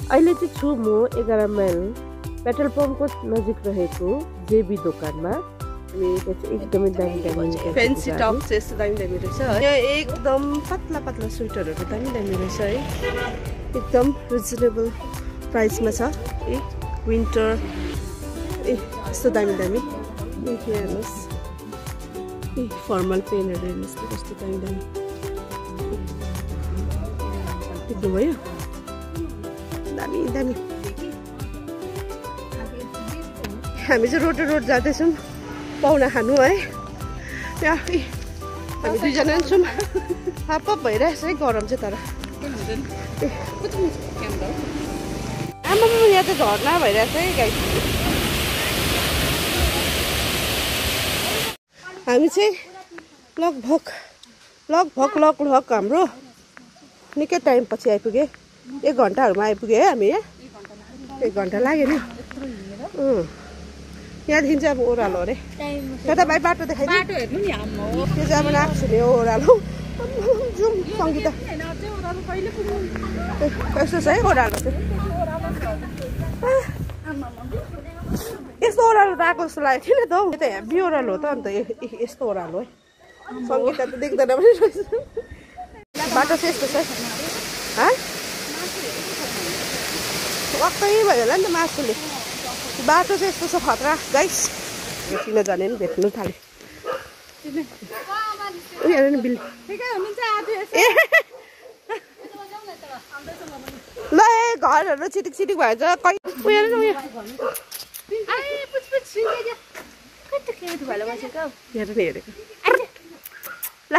अहिले चाहिँ छु म 11 माइल पेट्रोल पम्पको नजिक रहेको जेबी दोकानमा। अनि यो चाहिँ एकदमै दामी दामी फेन्सी टप चाहिँ यस्तो दामी दामी रहेछ है। यहाँ एकदम पातला पातला स्वेटरहरू दामी दामी रहेछ है। एकदम रिजनेबल प्राइसमा छ। विन्टर यस्तो दामी दामी। हेर्नुहोस् फर्मल पेनहरू हेर्नुहोस् कस्तो दामी दामी देख्नुभयो। दामी दामी। हामी चाहिँ रोड जाँदैछौँ पाहुना खानु है। त्यहाँ हामी दुईजना पनि छौँ। हप भइरहेछ है गरम चाहिँ। तर आमा यहाँ त झर्ना भइरहेछ है गाई। हामी चाहिँ लगभग हाम्रो निकै टाइम पछि आइपुगे। 1 घन्टाहरूमा आइपुग्यो है हामी। यहाँ 1 घन्टा लाग्यो नि। यहाँदेखि चाहिँ अब ओह्रालो अरे। त्यता भाइ बाटो देखाइदिनु। त्यो चाहिँ अब नाप्छु नि ओह्रालो। जाउँ सङ्गीता। कस्तो छ है ओह्रालो चाहिँ। यस्तो ओह्रालो त आएको जस्तो लागेको थिएन त हौ। त्यो त हेभी ओह्रालो हो त अन्त यस्तो ओह्रालो है। सङ्गीता त देख्दैन पनि रहेछ। बाटो चाहिँ यस्तो छ है। वाक्कै भयो होला नि त मासुले। बाटो चाहिँ यस्तो छ खतरा गाइस। किन जाने नि भेट्नु थाल्यो। उयो नि बिल ल घरहरू चिटिक भएछ। उयो नि उयो हेर नि हेरेको ल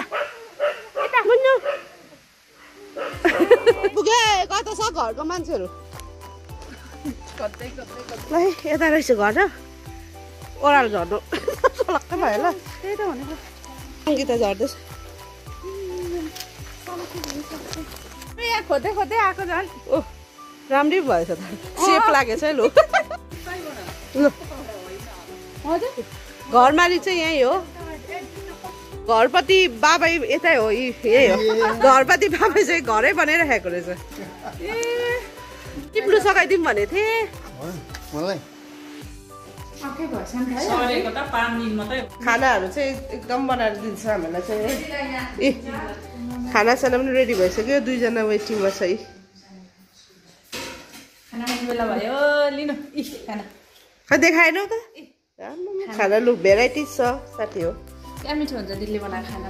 पुगे कता छ घरको मान्छेहरू। ल यता रहेछ घर र ओह्रालो झर्नु लक्कै भयो ल। त्यही त भनेको सङ्गीता झर्दैछ। यहाँ खोज्दै आएको झन्। ओ राम्रै भएछ त। सेप लागेछ है। लु घरमाली चाहिँ यहीँ हो। घरपति बाबा यतै हो। यही हो घरपति बाबा चाहिँ घरै बनाइराखेको रहेछ। टिप्लु सघाइदिउँ भनेको थिएँ। खानाहरू चाहिँ एकदम बनाएर दिन्छ हामीलाई चाहिँ है। खानासाना पनि रेडी भइसक्यो। 2 जना वेटिङमा छ है। खै देखाएनौ त खाना। लु भेराइटिज छ साथी हो। क्या मिठो हुन्छ दिल्ली बनाएको खाना।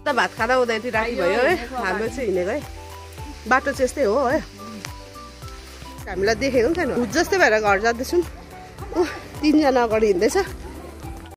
त भात खाँदा उदैतिर राति भयो है। हाम्रो चाहिँ हिँडेको है। बाटो चाहिँ यस्तै हो है। हामीलाई देखेको पनि छैन। जस्तै भएर घर जाँदैछौँ। 3 जना अगाडि हिँड्दैछ।